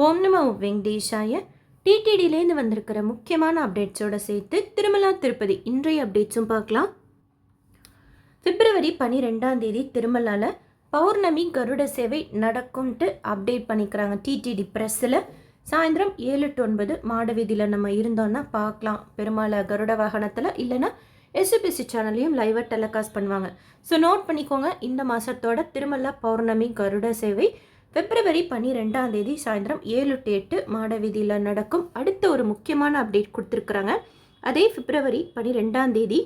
ஓம் நமோ வெங்கடேஷாய. டிடிடிலேருந்து வந்திருக்கிற முக்கியமான அப்டேட்ஸோடு சேர்த்து திருமலா திருப்பதி இன்றைய அப்டேட்ஸும் பார்க்கலாம். பிப்ரவரி 12 திருமலாவில் பௌர்ணமி கருட சேவை நடக்கும்ட்டு அப்டேட் பண்ணிக்கிறாங்க. டிடிடி ப்ரெஸ்ஸில் சாயந்தரம் 7 to 9 மாட வீதியில் நம்ம இருந்தோன்னா பார்க்கலாம். பெருமாளை கருட வாகனத்தில் இல்லைன்னா எஸ்பிசி சேனல்லையும் லைவாக டெலிகாஸ்ட் பண்ணுவாங்க. ஸோ நோட் பண்ணிக்கோங்க, இந்த மாதத்தோட திருமலா பௌர்ணமி கருட சேவை பிப்ரவரி 12 சாயந்தரம் 7 to 8 மாட வீதியில் நடக்கும். அடுத்த ஒரு முக்கியமான அப்டேட் கொடுத்துருக்குறாங்க. அதே பிப்ரவரி 12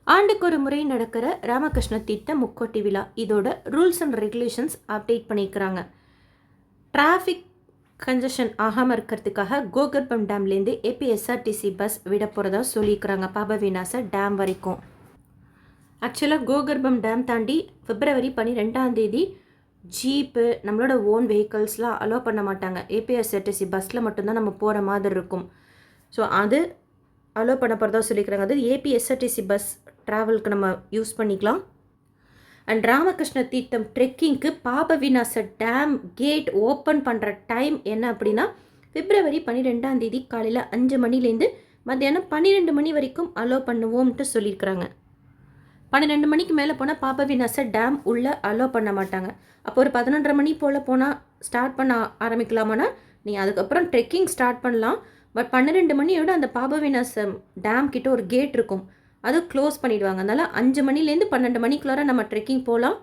ஆண்டுக்கு ஒரு முறை நடக்கிற ராமகிருஷ்ண தீர்த்த முக்கோட்டி விழா, இதோட ரூல்ஸ் அண்ட் ரெகுலேஷன்ஸ் அப்டேட் பண்ணிக்கிறாங்க. டிராஃபிக் கன்ஜஷன் ஆகாமல் இருக்கிறதுக்காக கோகர்பம் டேம்லேருந்து ஏபிஎஸ்ஆர்டிசி பஸ் விட போகிறதா சொல்லியிருக்கிறாங்க. பாபவிநாச டேம் வரைக்கும். ஆக்சுவலாக கோகர்பம் டேம் தாண்டி பிப்ரவரி 12 ஜீப்பு நம்மளோட ஓன் வெஹிக்கல்ஸ்லாம் அலோவ் பண்ண மாட்டாங்க. ஏபிஎஸ்ஆர்டிசி பஸ்ஸில் மட்டும்தான் நம்ம போகிற மாதிரி இருக்கும். ஸோ அது அலோவ் பண்ண போகிறதா சொல்லிக்கிறாங்க. அது ஏபிஎஸ்ஆர்டிசி பஸ் ட்ராவலுக்கு நம்ம யூஸ் பண்ணிக்கலாம். அண்ட் ராமகிருஷ்ண தீர்த்தம் ட்ரெக்கிங்க்கு பாபவிநாச டேம் கேட் ஓப்பன் பண்ணுற டைம் என்ன அப்படின்னா பிப்ரவரி 12 காலையில் 5 மணிலேருந்து மத்தியானம் 12 மணி வரைக்கும் அலோவ் பண்ணுவோம்ட்டு சொல்லியிருக்கிறாங்க. 12 மணிக்கு மேலே போனால் பாபவிநாச டேம் உள்ளே அலோவ் பண்ண மாட்டாங்க. அப்போ ஒரு 11:30 மணி போல் போனால் ஸ்டார்ட் பண்ண ஆரம்பிக்கலாமான்னா நீங்கள் அதுக்கப்புறம் ட்ரெக்கிங் ஸ்டார்ட் பண்ணலாம். பட் 12 மணியோட அந்த பாபவிநாசம் டேம் கிட்ட ஒரு கேட் இருக்கும், அது க்ளோஸ் பண்ணிவிடுவாங்க. அதனால் 5 மணிலேருந்து 12 மணிக்குள்ளார நம்ம ட்ரெக்கிங் போகலாம்.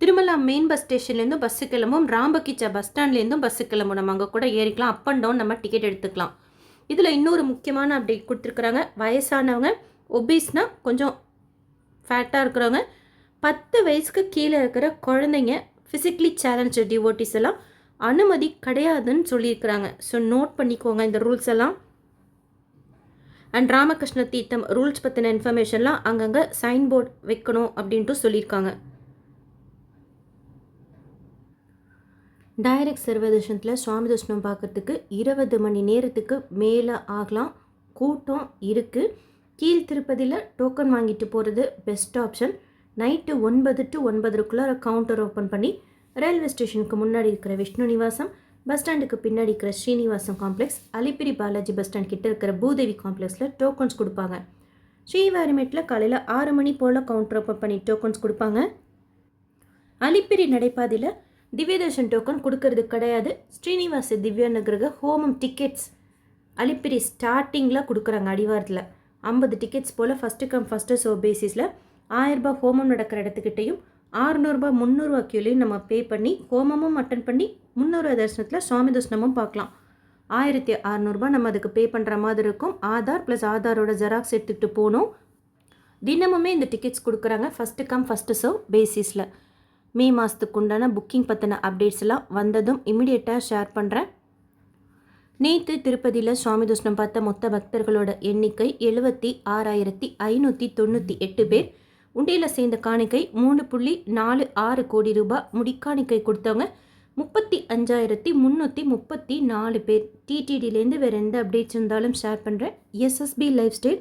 திருமலா மெயின் பஸ் ஸ்டேஷன்லேருந்தும் பஸ்ஸு கிளம்பும். ராம்பகிச்சா பஸ் ஸ்டாண்ட்லேருந்தும் பஸ்ஸு கிளம்பும். நம்ம அங்கே கூட ஏறிக்கலாம். அப் அண்ட் டவுன் நம்ம டிக்கெட் எடுத்துக்கலாம். இதில் இன்னொரு முக்கியமான அப்டேட் கொடுத்துருக்குறாங்க. வயசானவங்க, ஒபீஸ்னால் கொஞ்சம் ஃபேட்டாக இருக்கிறவங்க, 10 வயசுக்கு கீழே இருக்கிற குழந்தைங்க, ஃபிசிக்கலி சேலஞ்சு டிவோட்டிஸ் எல்லாம் அனுமதி கிடையாதுன்னு சொல்லியிருக்கிறாங்க. ஸோ நோட் பண்ணிக்கோங்க இந்த ரூல்ஸ் எல்லாம். அண்ட் ராமகிருஷ்ண தீர்த்தம் ரூல்ஸ் பற்றின இன்ஃபர்மேஷன்லாம் அங்கங்கே சைன் போர்டு வைக்கணும் அப்படின்ட்டு சொல்லியிருக்காங்க. டைரக்ட் சர்வதர்ஷனத்தில் சுவாமி தர்ஷனம் பார்க்குறதுக்கு 20 மணி நேரத்துக்கு மேலே ஆகலாம். கூட்டம் இருக்குது. கீழ் திருப்பதியில் டோக்கன் வாங்கிட்டு போகிறது best option. Night 9 to 9:30 counter open பண்ணி ரயில்வே ஸ்டேஷனுக்கு முன்னாடி இருக்கிற விஷ்ணு நிவாசம், பஸ் ஸ்டாண்டுக்கு பின்னாடி இருக்கிற Srinivasam complex, Alipiri Balaji bus stand கிட்ட இருக்கிற பூதேவி காம்ப்ளெக்ஸில் டோக்கன்ஸ் கொடுப்பாங்க. ஸ்ரீவாரிமேட்டில் காலையில் 6 மணி போல் கவுண்டர் ஓப்பன் பண்ணி டோக்கன்ஸ் கொடுப்பாங்க. அலிப்பிரி நடைபாதையில் திவ்யதர்ஷன் டோக்கன் கொடுக்கறது கிடையாது. ஸ்ரீனிவாச திவ்ய நகரக ஹோமம் டிக்கெட்ஸ் அலிப்பிரி ஸ்டார்டிங்கில் கொடுக்குறாங்க. அடிவாரத்தில் 50 டிக்கெட்ஸ் போல் ஃபஸ்ட்டு கம் ஃபஸ்ட்டு ஷோ பேசிஸில் 1000 ரூபாய் ஹோமம் நடக்கிற இடத்துக்கிட்டையும் 600 ரூபாய் 300 கியூலையும் நம்ம பே பண்ணி ஹோமமும் அட்டன் பண்ணி 300 தரிசனத்தில் சுவாமி தரிசனமும் பார்க்கலாம். 1600 ரூபாய் நம்ம அதுக்கு பே பண்ணுற மாதிரி இருக்கும். ஆதார் ப்ளஸ் ஆதாரோட ஜெராக்ஸ் எடுத்துகிட்டு போகணும். தினமுமே இந்த டிக்கெட்ஸ் கொடுக்குறாங்க ஃபஸ்ட்டு கம் ஃபஸ்ட்டு ஷோ பேசிஸில். மே மாதத்துக்கு உண்டான புக்கிங் பற்றின அப்டேட்ஸ் எல்லாம் வந்ததும் இமிடியேட்டாக ஷேர் பண்ணுறேன். நேற்று திருப்பதியில் சுவாமி தரிசனம் பார்த்த மொத்த பக்தர்களோட எண்ணிக்கை 76,598 பேர். உண்டியில் சேர்ந்த காணிக்கை 3.46 கோடி ரூபாய். முடிக்காணிக்கை கொடுத்தவங்க 35,334 பேர். டிடிடிலேருந்து வேறு எந்த அப்டேட்ஸ் இருந்தாலும் ஷேர் பண்ணுறேன். எஸ்எஸ்பி லைஃப் ஸ்டைல்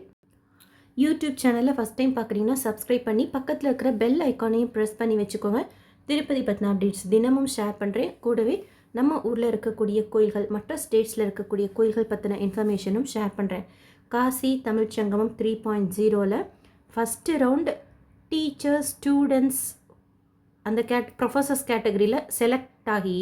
யூடியூப் சேனலில் ஃபஸ்ட் டைம் பார்க்குறீங்கன்னா சப்ஸ்கிரைப் பண்ணி பக்கத்தில் இருக்கிற பெல் ஐக்கானையும் ப்ரெஸ் பண்ணி வச்சுக்கோங்க. திருப்பதி பற்றின அப்டேட்ஸ் தினமும் ஷேர் பண்ணுறேன். கூடவே நம்ம ஊரில் இருக்கக்கூடிய கோயில்கள், மற்ற ஸ்டேட்ஸில் இருக்கக்கூடிய கோயில்கள் பற்றின இன்ஃபர்மேஷனும் ஷேர் பண்ணுறேன். காசி தமிழ் சங்கமம் 3.0ல் ஃபஸ்ட்டு ரவுண்டு டீச்சர்ஸ் ஸ்டூடெண்ட்ஸ் அந்த ப்ரொஃபஸர்ஸ் கேட்டகரியில் செலக்ட் ஆகி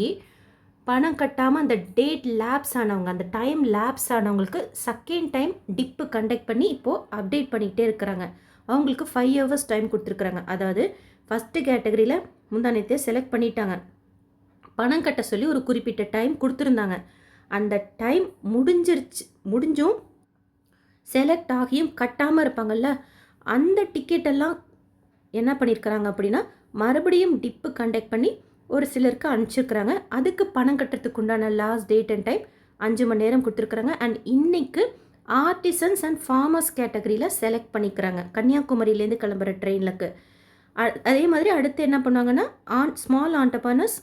பணம் கட்டாமல் அந்த டேட் லேப்ஸ் ஆனவங்க, அந்த டைம் லேப்ஸ் ஆனவங்களுக்கு செகண்ட் டைம் டிப்பு கண்டக்ட் பண்ணி இப்போது அப்டேட் பண்ணிக்கிட்டே இருக்கிறாங்க. அவங்களுக்கு 5 hours டைம் கொடுத்துருக்குறாங்க. அதாவது ஃபஸ்ட்டு கேட்டகரியில் முந்தானத்தை செலக்ட் பண்ணிட்டாங்க, பணம் கட்ட சொல்லி ஒரு குறிப்பிட்ட டைம் கொடுத்துருந்தாங்க. அந்த டைம் முடிஞ்சும் செலக்ட் ஆகியும் கட்டாமல் இருப்பாங்கள்ல, அந்த டிக்கெட்டெல்லாம் என்ன பண்ணியிருக்கிறாங்க அப்படின்னா மறுபடியும் டிப்பு கண்டக்ட் பண்ணி ஒரு சிலருக்கு அனுப்பிச்சிருக்கிறாங்க. அதுக்கு பணம் கட்டுறதுக்கு உண்டான லாஸ்ட் டேட் அண்ட் டைம் 5 மணி நேரம் கொடுத்துருக்குறாங்க. அண்ட் இன்றைக்கு ஆர்டிசன்ஸ் அண்ட் ஃபார்மர்ஸ் கேட்டகரியில் செலக்ட் பண்ணிக்கிறாங்க கன்னியாகுமரியிலேருந்து கிளம்புற ட்ரெயினுக்கு. அதே மாதிரி அடுத்து என்ன பண்ணுவாங்கன்னா ஸ்மால் ஆண்டர்பிரனர்ஸ்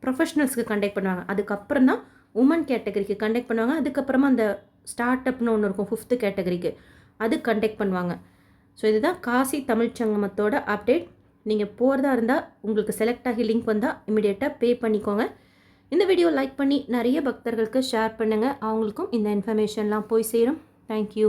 ப்ரொஃபஷனல்ஸ்க்கு கண்டக்ட் பண்ணுவாங்க. அதுக்கப்புறம் தான் உமன் கேட்டகரிக்கு கண்டக்ட் பண்ணுவாங்க. அதுக்கப்புறமா அந்த ஸ்டார்ட் அப்னு ஒன்று இருக்கும் 5th கேட்டகரிக்கு, அது கண்டக்ட் பண்ணுவாங்க. ஸோ இதுதான் காசி தமிழ் சங்கமத்தோட அப்டேட். நீங்கள் போகிறதா இருந்தால் உங்களுக்கு செலக்ட் ஆகி லிங்க் வந்தால் இமிடியேட்டாக பே பண்ணிக்கோங்க. இந்த வீடியோ லைக் பண்ணி நிறைய பக்தர்களுக்கு ஷேர் பண்ணுங்கள். அவங்களுக்கும் இந்த இன்ஃபர்மேஷன்லாம் போய் சேரும். தேங்க்யூ.